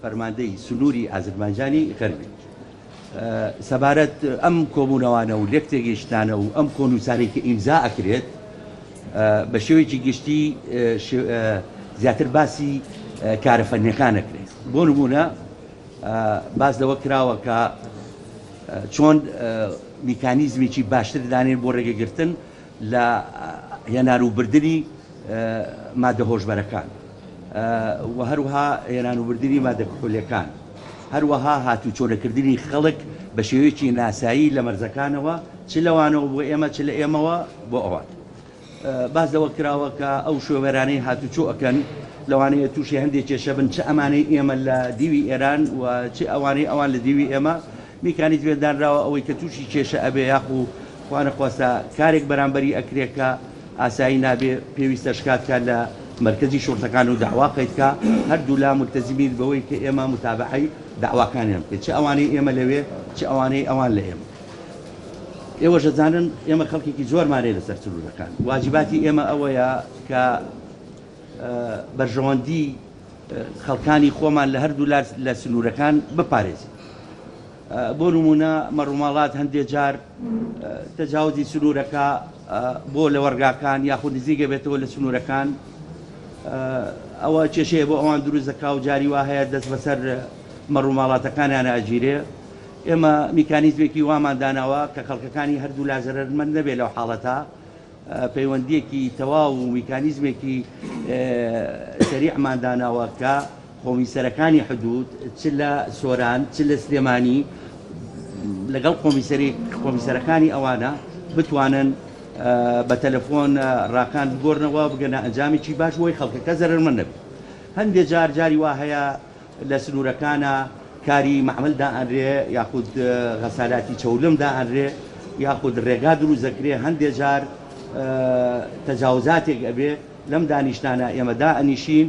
فەرماندەی سنووری ئازەربایجانی غەربی سەبارەت ئەم کۆبوونەوانە و لێک تێگەیشتانە و ئەم کۆنووسانێک کە ئیمزا ئەکرێت بە شێوەیەکی گشتی زیاتر باسی کارە فەنیەکان ئەکرێت. بۆ نمونە باس لەوە کراوە کە چۆن میکانیزمێکی باشتر دانێن بۆ ڕێگەگرتن لە هێنان و بردننی مادە هۆشبەرەکان و هەروەها هێنان و بردننی مادە کحولیەکان، هەروەها هاتوو چۆنەکردنی خەڵک بە شێوەیەکی ناسایی لە مەرزەکانەوە چ لەوانەوە بۆ ئێمە چ لە ئێمەوە بۆ ئەوان. باز لەوە کراوە کە ئەو شوێوەرانەی هاتوچۆ ئەەکەن لەوانەیە تووشی هەندێک کێشە بن، چ ئەمانەی ئێمە لە دیوی ئێران و چ ئەوانەی ئەوان لە دیوی ئێمە میکانیزمێدانراوە ئەوەی کە تووشی کێشە ئەبێ یاخو خوانە خواستە کارێک بەرامبەری ئەکرێکە ئاسایی نابێ پێویستە شکاتکە لە مرکزی شۆرتەکان و داواقیتکە هەردوو لا ملتەزمین بەوەی کە ئێمە متابعەی داواکانیان بکەین، چ ئەوانەی ئێمە لەوێ چ ئەوانەی ئەوان لە ئێمە. ئێوە ژەزانن ئێمە خەڵکێکی زۆرمانەیە لەسەر سنوورەکان، واجباتی ئێمە ئەوەیە کە بەرژەوەندی خەڵکانی خۆمان لە هەردوو لە سنوورەکان بپارێزین. بۆ نمونە مەڕووماڵات هەندێک جار تەجاوزی سنوورەکە بۆ لە وەرگاکان یاخود نزیکە بێتەوە لە سنوورەکان ئەوە کێشەیە بۆ ئەوان دروست دەکا و جاری وا هەیە دەست بەسەر مەڕووماڵاتەکانیان ئاگیرێ. ئێمە میکانیزمێکی وامان داناوە کە خەڵکەکانی هەردوو لا زەرمەند نەبێت لەو حاڵەتە، پەیوەندیەکی تەواو و میکانیزمێکی سەریعمان داناوە کە کۆمیسەرەکانی حدود چ لە سۆران چ لە سلێمانی لەگەڵ کۆمیسەرەکانی ئەوانە بتوانن بە تەلەفۆن ڕاکان بگۆڕنەوە بگەنە ئەنجامێکی باش بۆی خەڵکەکە زەرمەند نەبێت. هەندێک جاری وا هەیە لە سنوورەکانە کاری معمەلدا ئەنرێ یاخود غەسالاتی چەولمدا ئەنرێ یاخود ڕێگا دروست دەکرێ، هەندێک جار تەجاوزاتێک ئەبێ لەم دانیشتانە ئێمەدا ئەنیشین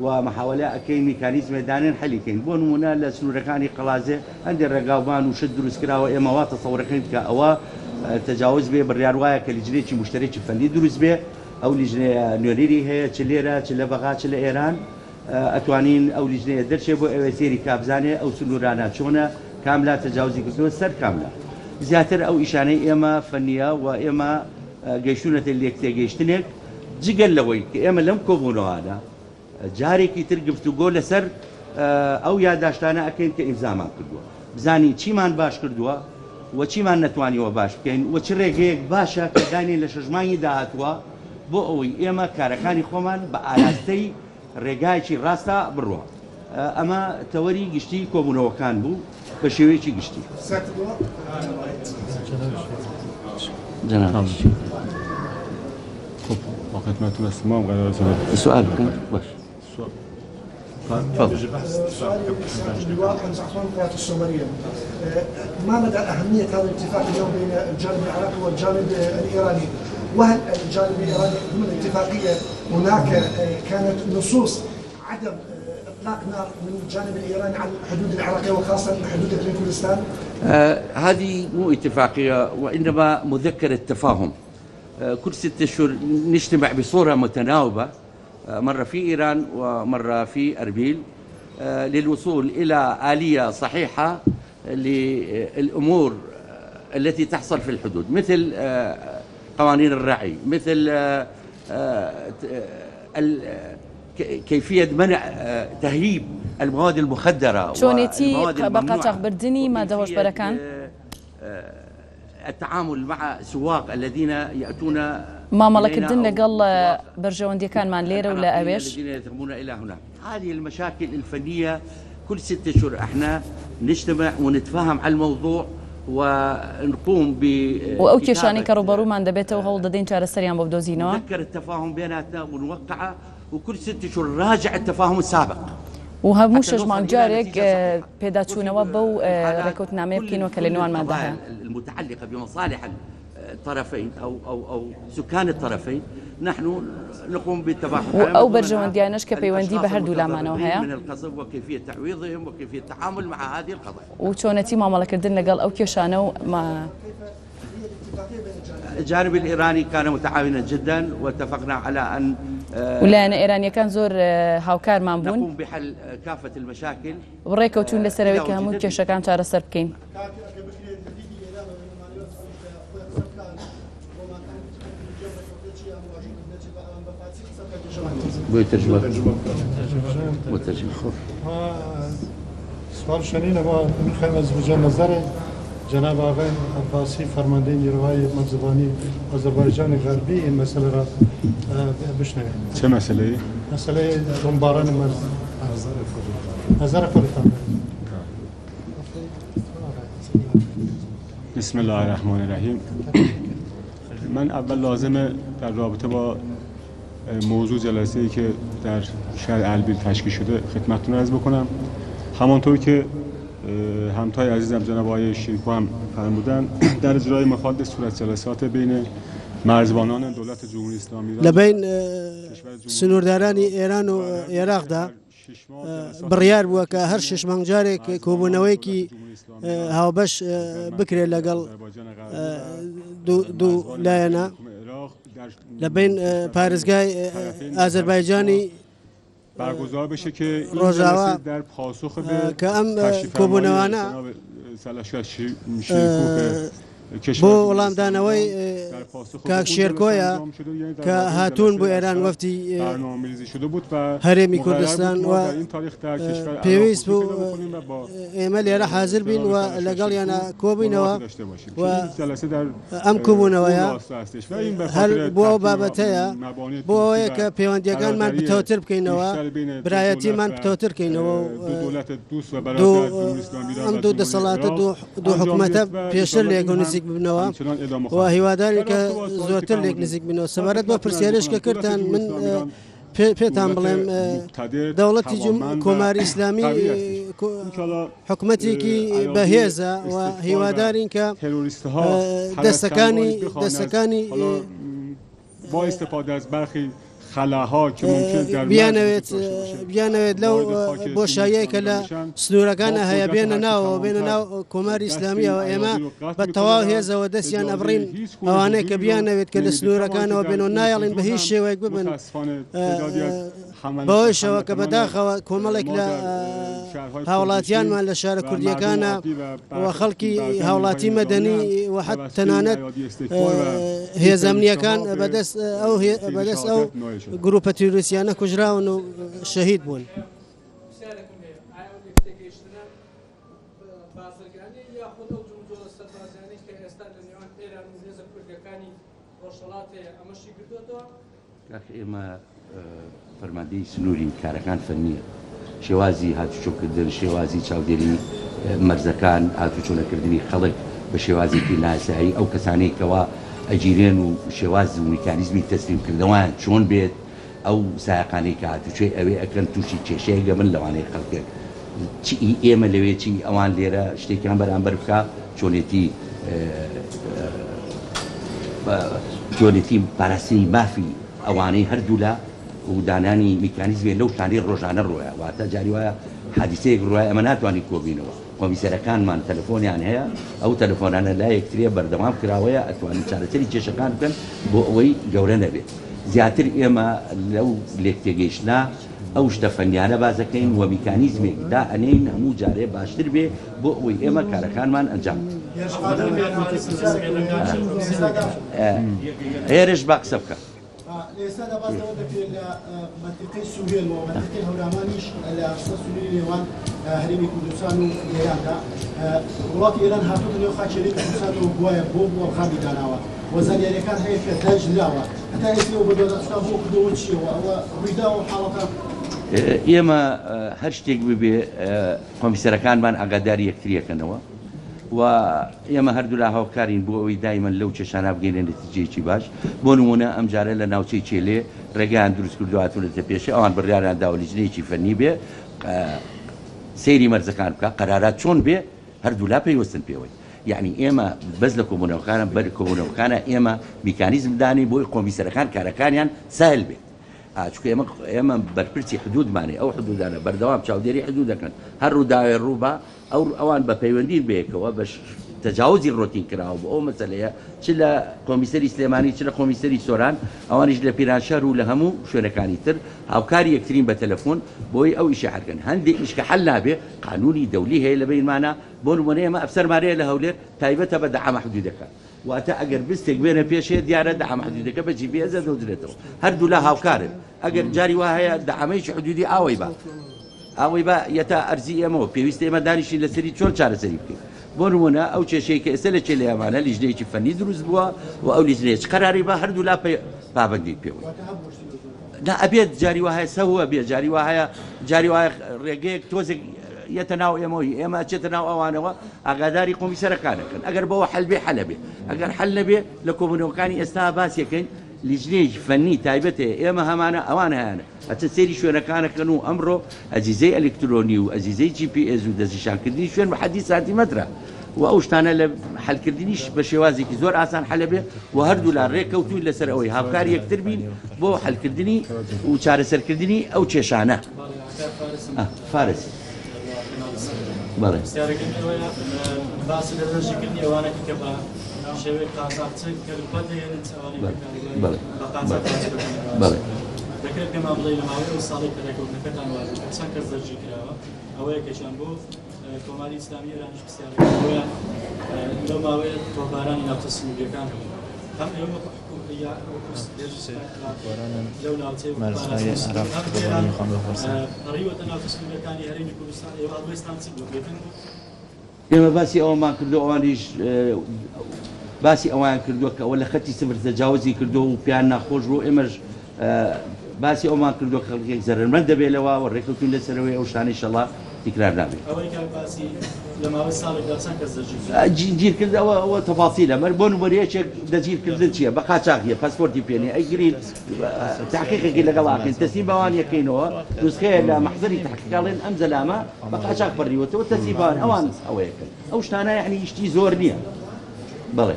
و مەحاولە ئەەکەین میکانیزمێدانێن حەلیکەین. بۆ نمونە لە سنوورەکانی قەڵازێ هەندێک ڕێگاوبان و شت دروست کراوە ئێمەوا تەسەوڕەکەین کە ئەوە تەجاوز بێ بڕیار وایە کە لیژنێکی مشترێکی فەنی دروست بێ، ئەو لیژنەیە نوێنەری هەیە چ لێرە چ لە بەغا چ لە ئێران ئەتوانین ئەو لیژنەیە دەرچێ بۆ ئەوێ سێری کابزانێ ئەو سنوورانە چۆنە کاملا تەجاوزی کردنەوە سەر کاملا. زیاتر ئەو ئیشانەی ئێمە فەنیە و ئێمە گەیشتونەتە لێک تێگەیشتنێک جگەل لەوەی کە ئێمە لەم کۆبوونەوەدا جارێکی تر گفتوگۆ لەسەر ئەو یادداشتانە ئەەکەین کە ئیمزامان کردووە، بزانین چیمان باش کردووە و چیمان نەتوانیوە باش بکەین و چ ڕێگەیەک باشە کە دانێ لە شەژمانی داهاتووە بۆ ئەوەی ئێمە کارەکانی خۆمان بە ئاراستەی ڕێگایکی ڕاستە بڕوە. ئەمە تەوەری گشتی کۆبوونەوەکان بوو بە شێوەیەکی گشتی. وقت ما تمس ما وغير السؤال باش تفضل. لواء حمزة عثمان القوات السومرية، ما مدى أهمية هذا الاتفاق اليوم بين الجانب العراقي والجانب الإيراني؟ وهل الجانب الإيراني ضمن الاتفاقية هناك كانت نصوص عدم إطلاق نار من الجانب الإيراني على الحدود العراقية وخاصة حدود إقليم كردستان؟ هذه مو اتفاقية وإنما مذكرة تفاهم. كل 6 أشهر نجتمع بصورة متناوبة، مرة في إيران ومرة في أربيل، للوصول إلى آلية صحيحة للأمور التي تحصل في الحدود، مثل قوانين الرعي، مثل كيفية منع تهريب المواد المخدرة شونيتي بقى بردني ما دهوش بركان التعامل مع سواق الذين يأتون ماما لكدن لقال برجوندي كان مان ليرة ولا أبيش الذين يذهبون إلى هناك. هذه المشاكل الفنية كل 6 أشهر احنا نجتمع ونتفاهم على الموضوع ونقوم ب وأوكي شاني كروبرو ما اندبته وهول ددين شهر السريان ببدوزينه نذكر التفاهم بيناتنا ونوقعه، وكل 6 أشهر راجع التفاهم السابق. وهموش جمع جارك بيداتشونوا بو ركوت نامي بكين وكلنوان ما دها المتعلقة بمصالح الطرفين أو سكان الطرفين، نحن نقوم بالتباحث أو برجوان ديانش كبيوندي بهردو لامانو هيا من القصب وكيفية تعويضهم وكيفية التعامل مع هذه القضايا. وشونتي ما ملكردن لقال أو كيشانو ما الجانب الإيراني كان متعاونا جدا، واتفقنا على أن ولایەنە ئێرانیەکان زۆر هاوکارمان بوون نقوم بحل كافة المشاكل ڕێکەوتون لەسەرەوەی کە هەموو کێشەکان چارەسەر بکەین. سوال شنين هو من خمس وجه نظر جناب آقای عباسی فرمانده نیروهای مرزبانی آذربایجان غربی این مسئله را بشنویم. چه مسئله ای؟ مسئله بمباران نظر خودتان. بسم الله الرحمن الرحیم. من اول لازمه در رابطه با موضوع جلسه ای که در شهر اربیل تشکیل شده خدمتتون عرض بکنم. همانطور که همتای عزیزم جناب آقای شیرکو هم فرمودن در اجرای مفاد صورت جلسات بین مرزبانان دولت جمهوری اسلامی لبین سنوردارانی ایران و عراق دا بڕیار بووە کە هەر شش مانگجارێک کۆبوونەوەیکی هاوبەش بکرێت لەگەڵ دوو لایەنە لەبین پارێزگای ئازەربایجانی برگزار بشه که این روزاوا در پاسخ به که ام کوبونوانه بۆ وەڵامدانەوەی کاک شێرکۆیە کە هاتوون بۆ ئێران وەفتی هەرێمی کوردستان و پێویست بوو ئێمە لێرە حاضر بین و لەگەڵیانە کۆبینەوە و ئەم کوبوونەوەیە هەر بۆ ئەو بابەتەیە بۆ ئەوەیە کە پەیوەندیەکانمان بتەوتر بکەینەوە برایەتیمان بتەوتر بکەینەوە ئەم دوو دەسەڵاتە دوو حکوومەتە پێشتر لە یەکەوە نزیک ببنەوە و هیواداری کە زۆرتر لێک نزیک بنەوە سەبارەت بە پرسیارش کە کردان من پێتان بڵێم دەوڵەتی کۆماری ئیسلامی حکوومەتێکی بەهێزە و هیوادارین کە دەستەکانی با استفاده از برخی خلاها که ممکن در بیانەوێت لەو بۆشاییە کە لە سنوورەکانە هەیە بێنە ناو کۆماری ئیسلامیەوە ئێمە بە تەواو هێزەوە دەستیان ئەبڕین ئەوانەیە کە بیانەوێت کە لە سنوورەکانەوە بێنەوە نایەڵین بە هیچ شێوەیەک ببن بەوەیشەوە کە بەداخەوە کۆمەڵێک لە هاوڵاتیانمان لە شارە کوردیەکانە و خەڵکی هاوڵاتی مەدەنی و حەت تەنانەت هێزەمنیەکان بەدەست ئەو گروپە تیرۆریستیانە کوژراون و شەهید بوون. ئێمە فەرماندەی سنووری کارەکان فەرمیە شێوازی هاتوچۆکردن شێوازی چاودێری مەرزەکان هاتوچۆنەکردنی خەڵک بە شێوازێکی ناسایی ئەو کەسانەی کەوا ئەگیرێن و شێواز و میکانیزمی تەسلیمکردنەوەیان چۆن بێت ئەو سایقانەی کە هاتوچۆی ئەوێ ئەکەن تووشی کێشەیە من لەوانەیە خەڵکێک چی ئێمە لەوێ چی ئەوان لێرە شتێکیان بەرامبەر بکە جۆنێتی پاراستنی مافی ئەوانەی هەردوو لە و دانانی میکانیزمێ لەو شانەی ڕۆژانە ڕۆیە واتە جاری وایە حادیسەیەک ڕۆیە ئەمە ناتوانانی کۆبینەوە کۆمیسەرەکانمان تەلەفۆنیان هەیە ئەو تەلەفۆنانە لا یەکترێ بەردەوام کراوەیە ئەتوانین چارەسەری کێشەکان بکەن بۆ ئەوەی گەورە نەبێت زیاتر ئێمە لەو لێک تێگەیشتنا ئەو شتە فەنیانە بازەکەین و میکانیزمێکدا ئەنێین هەموو جارێ باشتر بێ بۆ ئەوەی ئێمە کارەکانمان ئەنجام هێرش با قسە بکە لێستادا باز دەکرێت لە منتیقەی سوهێل و منتیقەی هەورامانیش لە سنووری لێوان هەرێمی کوردستان و ئێراندا وڵاتی ئێران هاتووە نێو خاچێری کوردستان و گوایە بۆ خامی داناوە و زانیاریەکان هەیە کە داژ لاوە هەتا ئێستەوە بە دۆدەستا بۆ کردەوە چیەوە ئەوە ڕوویدا و حاڵەتە ئێمە هەر شتێک ببێ کۆمیسەرەکانمان ئاگاداری یەکتریەکەنەوە و ئێمە هەردوو لا هاوکارین بۆ ئەوەی دایمەن لەو چێشانە بگەینە نەتیجەیەکی باش بۆ نمونە ئەم جارە لە ناوچەی چێلێ ڕێگەیان دروست کردوهاتوونەتە پێشە ئەوان بڕیاریان داوە لیژنەیەکی فەرنی بێ سەیری مەرزەکان بکە قەرارات چۆن بێ هەردوو لا پێیوەستن پێوەی یعنی ئێمە بەس لە کۆبوونەوەکانە بەر کۆبوونەوەکانە ئێمە میکانیزم دانی بۆی کۆمیسەرەکان کارەکانیان ساهل بێت چونکە ئێمە بەرپرسی حدودمانێ ئەو حدودانە بەردەوام چاودێری حدود دەکەن هەر ڕووداوێ ڕووبا ئەوان بە پەیوەندی بەیەکەوە تجاوزی ڕۆتین کراوە بۆ ئەو مەسەلەیە چ لە کۆمیسەری سلێمانی چ لە کۆمیسەری سۆران ئەوانیش لە پیرانشار و لە هەموو شوێنەکانی تر هاوکاری یەکترین بە تەلەفۆن بۆی ئەو ئیشە حەرکەن هەندێک ئیشکە حەل نابێ قانونی دەولی هەیە لە بینمانە بۆ نمونە ئێمە ئەفسەرمانەیە لە هەولێر تایبەتە بە دەعا مەحدودەکە واتە ئەگەر بستێک بێنە پێشەیە دیارە دەعا مەحدودەکە بە GPS دەودرێتەوە هەردوو لا هاوکارن ئەگەر جاری وا هەیە دەعامەیەکی حدودی ئاوەی بە ئەوەی بە یەتا ئەرزی ئێمەوە پێویستە ئێمە دانیشی لەسەری چۆن چارەسەری بکەین بۆ نمونە ئەو کێشەیە کە ئێستا لە چێلەیەمانە لیژنەیەکی فەنی دروست بووە و ئەو لیژنەیەک قەراری بە هەردوو لا پابەندی پێوە نا ئەبێت جاری وهەیە سەوە بێ جاری وهەیە جاری وایە ڕێگەیەک تۆزێک یەتە ناو ئێمەوەی ئێمە چێتە ناو ئەوانەوە ئاگاداری کۆمیسەرەکانەکەن ئەگەر بەوە حەل بێ حەلە بێ ئەگەر حەل نەبێ لە کۆبوونەوەکانی ئێستا باسیەکەین لیژنەیەکی فەنی تایبەتەیە ئێمە هەمانە ئەوان هەیەە ئەچە سێری شوێنەکانەکەن و ئەمڕۆ ئەجیزەی ئەلکترۆنی و ئەجیزەی GPS و دەستنیشانکردنی شوێن بە حەدی سانتیمەترە و ئەو شتانە لە حەلکردنیش بە شێوازێکی زۆر ئاسان حەلە بێ و هەردوو لا ڕێککەوتوی لەسەر ئەوەی هاوکار یەکتر بین بۆ حەلکردنی و چارەسەرکردنی ئەو کێشانە فارسی بەڵێ باسی دەرەژیکردنی ئەوانەی کە بە شێوەیە قازاقچەک کەلوپەت دەهێنن بەڵێ دەکرێت پێمان بڵێ لە ماوەی ئەو ساڵی کە ڕێکەوتنەکەتان وا چەند کەس دەرجی کراوە ئەوەیە کەشان بۆ کۆماری ئیسلامی ئێرانیش پرسیارەکە بۆیان لەو ماوەیە تۆپارانی ناوچە سنووریەکان هەم ئێوە لەو ناوچەی ڕیوەتە ناوچە سنووریەکانی هەرێمی کوردستان ئێوە هەڵوێستان چ بوو بێتن ئێمە باسی ئەوەمان کردو ئەوانیش باسی ئەوان کردووە کە ئەوە لە خەتی سفر تەجاوزی کردو و پیان ناخۆش بوو ئێمەش باسی ئەومان کردووە خەڵکێک زەرمەند دەبێتەوە و ڕێککەوتین لەسەرەوەی ئەو شتانەی ئینشەڵڵا تکرار نابێت گیرکرد ئەوە تەفاصیلە بۆ نمرەیەکێک دەگیرکردن چییە بە قاچاقیە پاسپۆرتی پێنێ ئەیگرین تحقیقێکی لەگەڵ ئاخین تەسیب بەوان یەکەینەوە نوسخەیە لە مەحزەری تحقیقاڵێن ئەم زەلامە بە قاچاق بڕیوەتەوە تەسیب بەوان ئەوان ئەوەیەکەن ئەو شتانە یعنی ئیشتی زۆر نییە بڵێ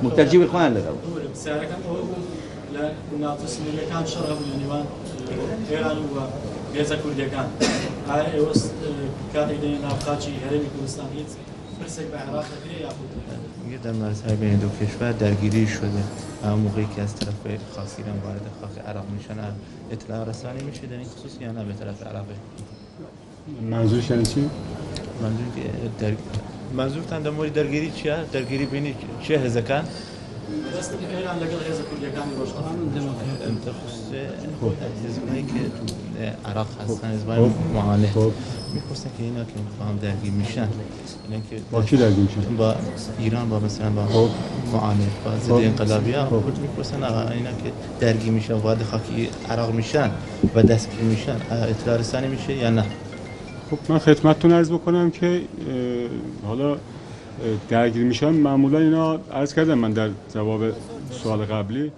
متەرجمی خۆیان لەگەڵ لە ناوچە سنووریەکان شەڕ هەبوو لە نێوان ئێران و هێزە کوردیەکان ئایا ئێوە کاتێک دێنێ ناوخاچی هەرێمی کوردستان هیچ پرسێک بە عێراق دەکرێت یاخود میگه در مرزهای بین دو کشور درگیری شده اما موقعی که از طرف خاص ایران وارد خاک عراق میشن اطلاع رسانی میشه در این خصوص یا نه به طرف عراق منظورش یعنی چی؟ منظورتان در مورد درگیری چیه؟ درگیری بین چه هزکان؟ ئێران لەگەڵ هێزە کوردیەکانی ڕۆژهەڵات خصوص حزبایی که تو عراق هستن حزبای معاند میپرسن که اینا که میخوام درگیر میشن اینا که با کی درگیر میشن؟ با ایران با مثلا با معاند با ضد انقلابی‌ها میپرسن اینا که درگیر میشن وارد خاک عراق میشن و دستگیر میشن اطلاع رسانی میشه یا نه؟ خب من خدمتتون عرض بکنم که حالا درگیر میشن معمولا اینا عرض کردم من در جواب سوال قبلی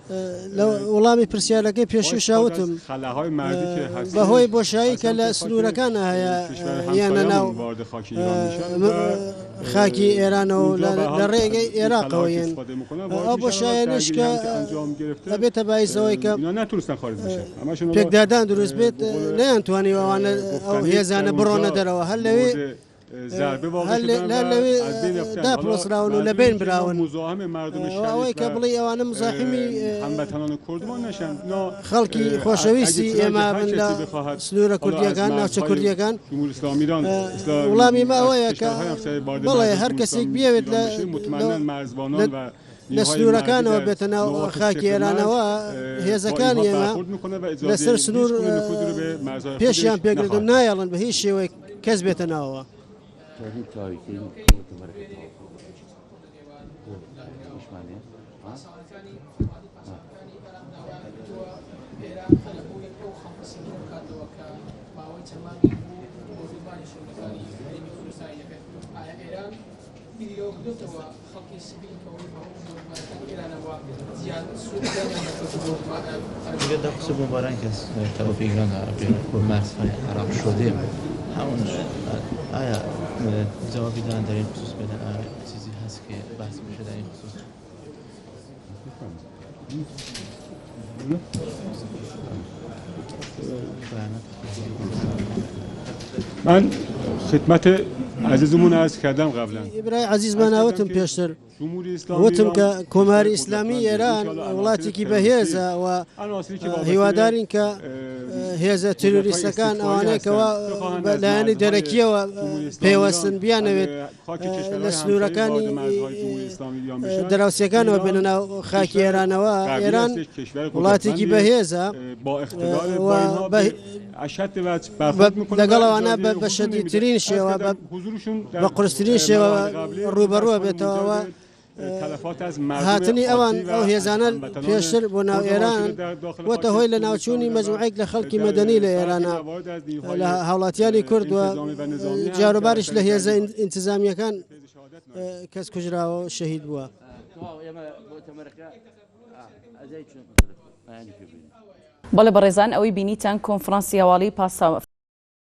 وڵامی پرسیارەکەی پێشوو شاوتم خلاهای مردی که هست بەهۆی بۆشایی کە لە سنوورەکانە هەیە یانە ناو خاکی ئێرانەوە لە ڕێگەی ئێراقەوە یەن ئەو بۆشایەنش کە ئەبێتە باعیسەوەی کە پێکدادان دروست بێت نەیانتوانی ئەوانە ئەو هێزانە بڕۆنە دەرەوە هەر لەوێ داپرۆسراون و لەبێن براون ئەوەی کە بڵی ئەوانە مزاحمی خەڵکی خۆشەویستی ئێمە بن لە سنوورە کوردیەکان ناوچە کوردیەکان وڵامی ماوەیە کە بڵێ هەر کەسێک بێوێت لە سنوورەکانەوە بێتە ناو خاکی ئێرانەوە هێزەکانی ئێمە لەسەر سنوور پێشیان پێگرتن نایەڵن بە هیچ شێوەیە کەس بێتە ناوەوە دیگه در خصوص بمبارانی که از طرف ایران به مرزهای عراق شده همونش آیا جوابی دارن در این خصوص بدن آیا چیزی هست که بحث میشه در این خصوص من خدمت عزیزمون عرض کردم قبلا برای عزیز بەناوتم پێشتر وتم کە کۆماری ئیسلامی ئێران وڵاتێکی بەهێزە و هیوادارین کە هێزە تروریستەکان ئەوانەیەکەوە لایەنی دەرەکیەوە پێوەستن بیانەوێت لە سنوورەکانی دراوسەکانەوە بێنە ناو خاکی ئێرانەوە. ئێران وڵاتێکی بەهێزە لەگەڵەوانە بە شەدیدترین شێوە بە قورسترین شێوە ڕوبەڕوە بێتەوە. هاتنی ئەوان ئەو هێزانە پێشتر بۆ ناو ئێران وەتە هۆی لە ناوچوونی مەجموعەیەک لە خەڵکی مەدەنی لە ئێرانە لە هاوڵاتیانی کوردوە جاروباریش لە هێزە ئینتیزامیەکان کەس کوژراوە و شەهید بووە. بەڵێ بەڕێزان ئەوەی بینیتان کۆنفرانسی هەواڵی